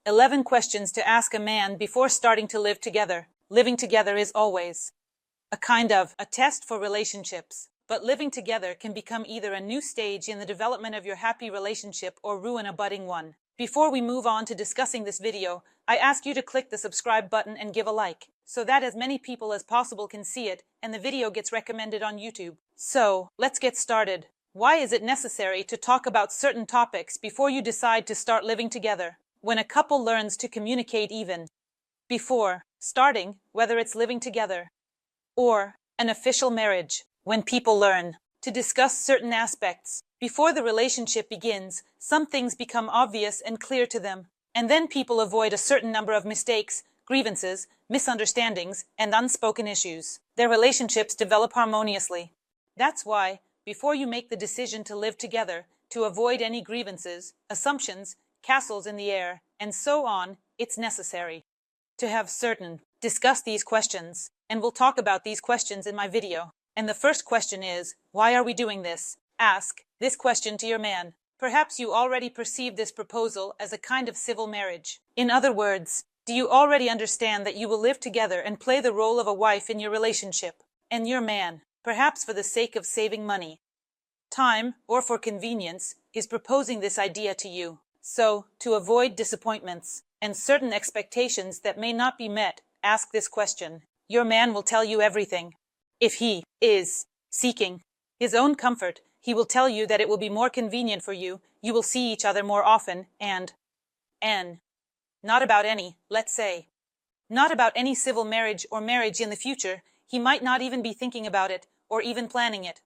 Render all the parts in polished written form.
11 questions to ask a man before starting to live together. Living together is always a kind of a test for relationships. But living together can become either a new stage in the development of your happy relationship or ruin a budding one. Before we move on to discussing this video, I ask you to click the subscribe button and give a like, so that as many people as possible can see it and the video gets recommended on YouTube. So, let's get started. Why is it necessary to talk about certain topics before you decide to start living together? When a couple learns to communicate even before starting, whether it's living together or an official marriage, when people learn to discuss certain aspects before the relationship begins, some things become obvious and clear to them, and then people avoid a certain number of mistakes, grievances, misunderstandings, and unspoken issues. Their relationships develop harmoniously. That's why, before you make the decision to live together, to avoid any grievances, assumptions, castles in the air, and so on, it's necessary to have discuss these questions, and we'll talk about these questions in my video. And the first question is, why are we doing this? Ask this question to your man. Perhaps you already perceive this proposal as a kind of civil marriage. In other words, do you already understand that you will live together and play the role of a wife in your relationship? And your man, perhaps for the sake of saving money, time, or for convenience, is proposing this idea to you. So, to avoid disappointments and certain expectations that may not be met, ask this question. Your man will tell you everything. If he is seeking his own comfort, he will tell you that it will be more convenient for you, you will see each other more often, and not about any, let's say, not about any civil marriage or marriage in the future. He might not even be thinking about it, or even planning it.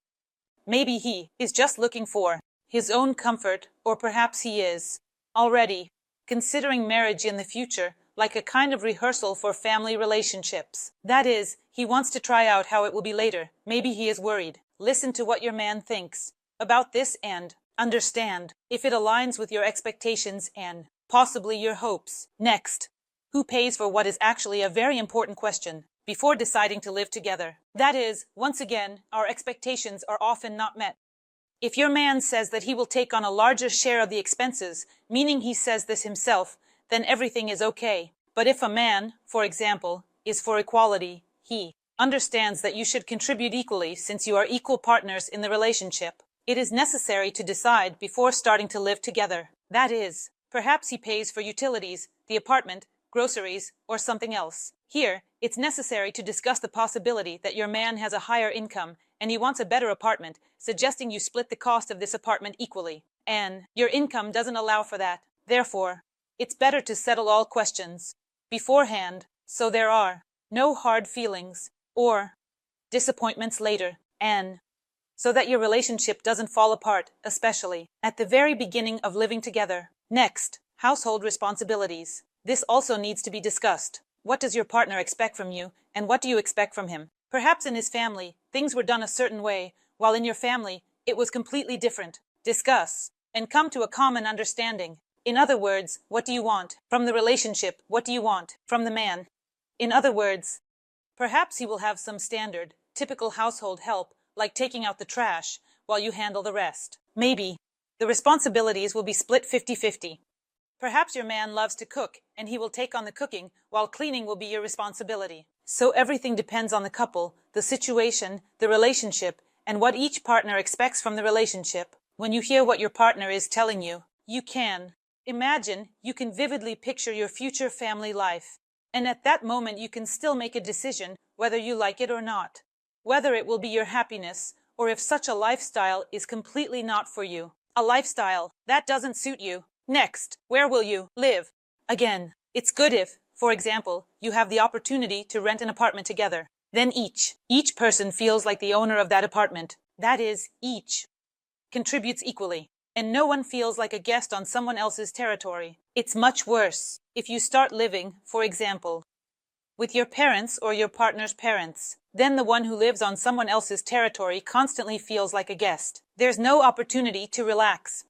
Maybe he is just looking for his own comfort, or perhaps he is already considering marriage in the future, like a kind of rehearsal for family relationships. That is, he wants to try out how it will be later. Maybe he is worried. Listen to what your man thinks about this and understand if it aligns with your expectations and possibly your hopes. Next, who pays for what is actually a very important question before deciding to live together. That is, once again, our expectations are often not met. If your man says that he will take on a larger share of the expenses, meaning he says this himself, then everything is okay. But if a man, for example, is for equality, he understands that you should contribute equally since you are equal partners in the relationship. It is necessary to decide before starting to live together. That is, perhaps he pays for utilities, the apartment, groceries, or something else. Here, it's necessary to discuss the possibility that your man has a higher income and he wants a better apartment, suggesting you split the cost of this apartment equally. And your income doesn't allow for that. Therefore, it's better to settle all questions beforehand, so there are no hard feelings or disappointments later, and so that your relationship doesn't fall apart, especially at the very beginning of living together. Next, household responsibilities. This also needs to be discussed. What does your partner expect from you, and what do you expect from him? Perhaps in his family, things were done a certain way, while in your family, it was completely different. Discuss and come to a common understanding. In other words, what do you want from the relationship? What do you want from the man? In other words, perhaps he will have some standard, typical household help, like taking out the trash, while you handle the rest. Maybe the responsibilities will be split 50-50. Perhaps your man loves to cook, and he will take on the cooking, while cleaning will be your responsibility. So everything depends on the couple, the situation, the relationship, and what each partner expects from the relationship. When you hear what your partner is telling you, you can imagine, you can vividly picture your future family life. And at that moment you can still make a decision whether you like it or not, whether it will be your happiness, or if such a lifestyle is completely not for you. A lifestyle that doesn't suit you. Next, where will you live? Again, it's good if, for example, you have the opportunity to rent an apartment together. Then each person feels like the owner of that apartment. That is, each contributes equally, and no one feels like a guest on someone else's territory. It's much worse if you start living, for example, with your parents or your partner's parents. Then the one who lives on someone else's territory constantly feels like a guest. There's no opportunity to relax.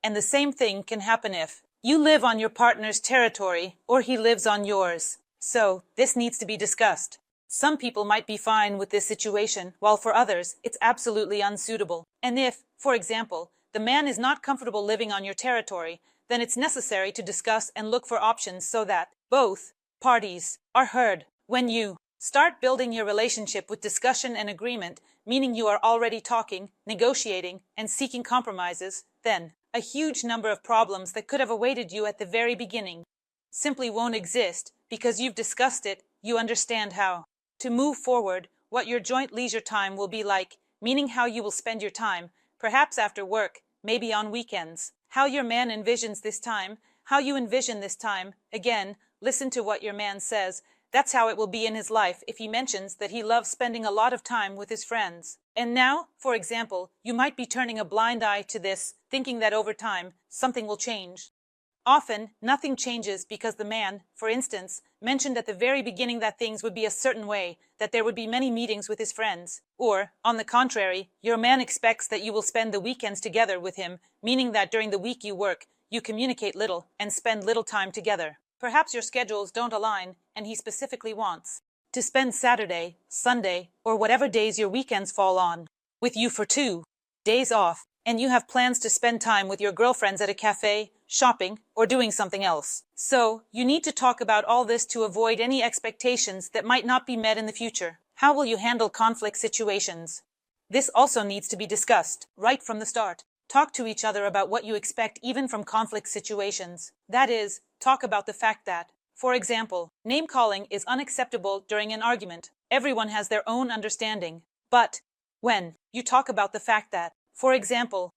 And the same thing can happen if you live on your partner's territory or he lives on yours. So, this needs to be discussed. Some people might be fine with this situation, while for others, it's absolutely unsuitable. And if, for example, the man is not comfortable living on your territory, then it's necessary to discuss and look for options so that both parties are heard. When you start building your relationship with discussion and agreement, meaning you are already talking, negotiating, and seeking compromises, then a huge number of problems that could have awaited you at the very beginning simply won't exist because you've discussed it, you understand how to move forward, what your joint leisure time will be like, meaning how you will spend your time, perhaps after work, maybe on weekends, how your man envisions this time, how you envision this time. Again, listen to what your man says. That's how it will be in his life if he mentions that he loves spending a lot of time with his friends. And now, for example, you might be turning a blind eye to this, thinking that over time, something will change. Often, nothing changes because the man, for instance, mentioned at the very beginning that things would be a certain way, that there would be many meetings with his friends. Or, on the contrary, your man expects that you will spend the weekends together with him, meaning that during the week you work, you communicate little, and spend little time together. Perhaps your schedules don't align, and he specifically wants to spend Saturday, Sunday, or whatever days your weekends fall on, with you for 2 days off, and you have plans to spend time with your girlfriends at a cafe, shopping, or doing something else. So, you need to talk about all this to avoid any expectations that might not be met in the future. How will you handle conflict situations? This also needs to be discussed right from the start. Talk to each other about what you expect even from conflict situations. That is, talk about the fact that, for example, name-calling is unacceptable during an argument. Everyone has their own understanding. But when you talk about the fact that, for example,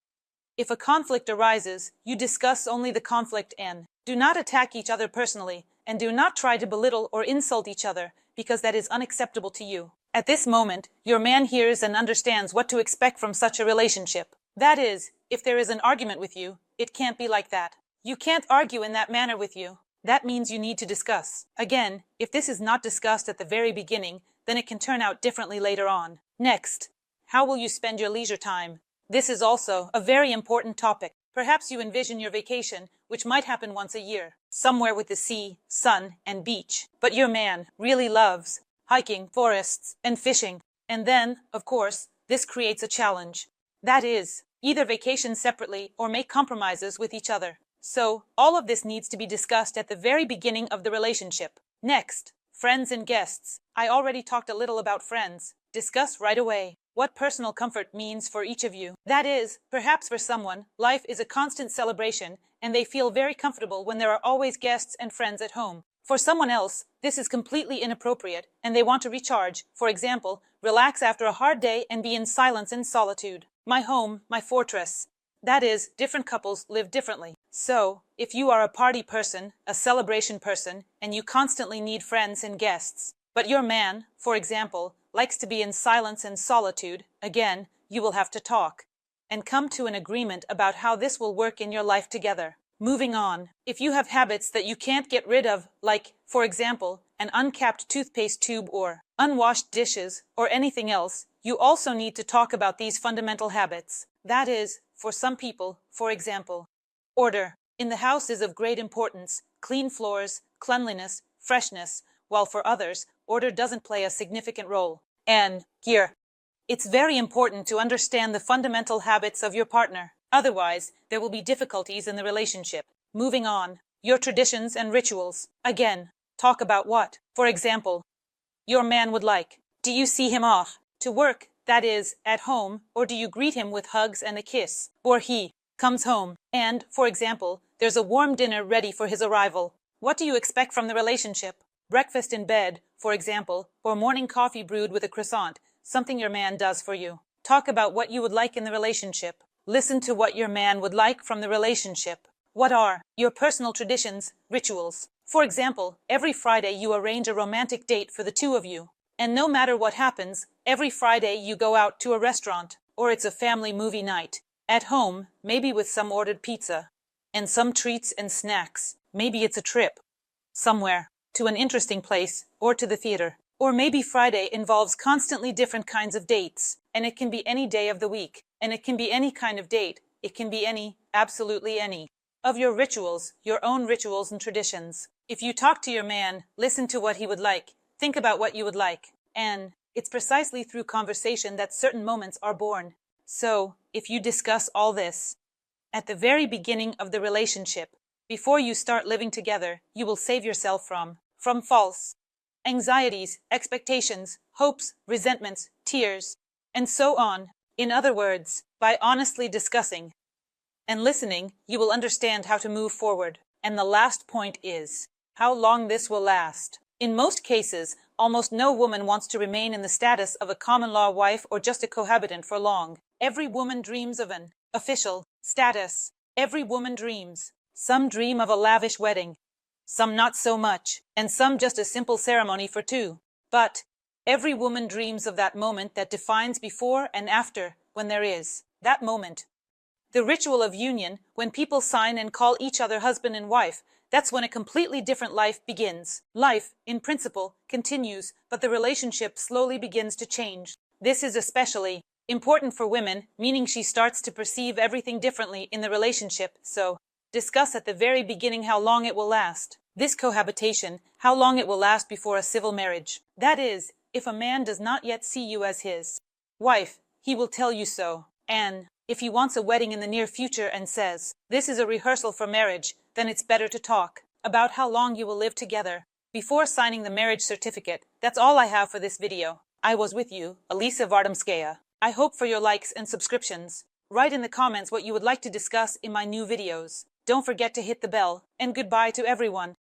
if a conflict arises, you discuss only the conflict and do not attack each other personally, and do not try to belittle or insult each other, because that is unacceptable to you. At this moment, your man hears and understands what to expect from such a relationship. That is, if there is an argument with you, it can't be like that. You can't argue in that manner with you. That means you need to discuss. Again, if this is not discussed at the very beginning, then it can turn out differently later on. Next, how will you spend your leisure time? This is also a very important topic. Perhaps you envision your vacation, which might happen once a year, somewhere with the sea, sun, and beach. But your man really loves hiking, forests, and fishing. And then, of course, this creates a challenge. That is, either vacation separately or make compromises with each other. So, all of this needs to be discussed at the very beginning of the relationship. Next, friends and guests. I already talked a little about friends. Discuss right away what personal comfort means for each of you. That is, perhaps for someone, life is a constant celebration, and they feel very comfortable when there are always guests and friends at home. For someone else, this is completely inappropriate, and they want to recharge, for example, relax after a hard day and be in silence and solitude. My home, my fortress. That is, different couples live differently. So, if you are a party person, a celebration person, and you constantly need friends and guests, but your man, for example, likes to be in silence and solitude, again, you will have to talk and come to an agreement about how this will work in your life together. Moving on, if you have habits that you can't get rid of, like, for example, an uncapped toothpaste tube or unwashed dishes or anything else, you also need to talk about these fundamental habits. That is, for some people, for example, order in the house is of great importance, clean floors, cleanliness, freshness, while for others, order doesn't play a significant role. And here, it's very important to understand the fundamental habits of your partner. Otherwise, there will be difficulties in the relationship. Moving on, your traditions and rituals. Again, talk about what, for example, your man would like. Do you see him off to work, that is, at home, or do you greet him with hugs and a kiss? Or he comes home, and, for example, there's a warm dinner ready for his arrival. What do you expect from the relationship? Breakfast in bed, for example, or morning coffee brewed with a croissant, something your man does for you. Talk about what you would like in the relationship. Listen to what your man would like from the relationship. What are your personal traditions, rituals? For example, every Friday you arrange a romantic date for the two of you. And no matter what happens, every Friday you go out to a restaurant, or it's a family movie night. At home, maybe with some ordered pizza, and some treats and snacks. Maybe it's a trip somewhere, to an interesting place, or to the theater. Or maybe Friday involves constantly different kinds of dates, and it can be any day of the week, and it can be any kind of date. It can be any, absolutely any, of your rituals, your own rituals and traditions. If you talk to your man, listen to what he would like, think about what you would like, and it's precisely through conversation that certain moments are born. So, if you discuss all this, At the very beginning of the relationship, before you start living together, you will save yourself from false anxieties, expectations, hopes, resentments, tears, and so on. In other words, by honestly discussing and listening, you will understand how to move forward. And the last point is how long this will last. In most cases, almost no woman wants to remain in the status of a common-law wife or just a cohabitant for long. Every woman dreams of an official status. Every woman dreams. Some dream of a lavish wedding, some not so much, and some just a simple ceremony for two. But every woman dreams of that moment that defines before and after, when there is that moment. The ritual of union, when people sign and call each other husband and wife, that's when a completely different life begins. Life, in principle, continues, but the relationship slowly begins to change. This is especially important for women, meaning she starts to perceive everything differently in the relationship, so discuss at the very beginning how long it will last. This cohabitation, how long it will last before a civil marriage. That is, if a man does not yet see you as his wife, he will tell you so. And if he wants a wedding in the near future and says, this is a rehearsal for marriage, then it's better to talk about how long you will live together before signing the marriage certificate. That's all I have for this video. I was with you, Elisa Vardomskaya. I hope for your likes and subscriptions. Write in the comments what you would like to discuss in my new videos. Don't forget to hit the bell, and goodbye to everyone.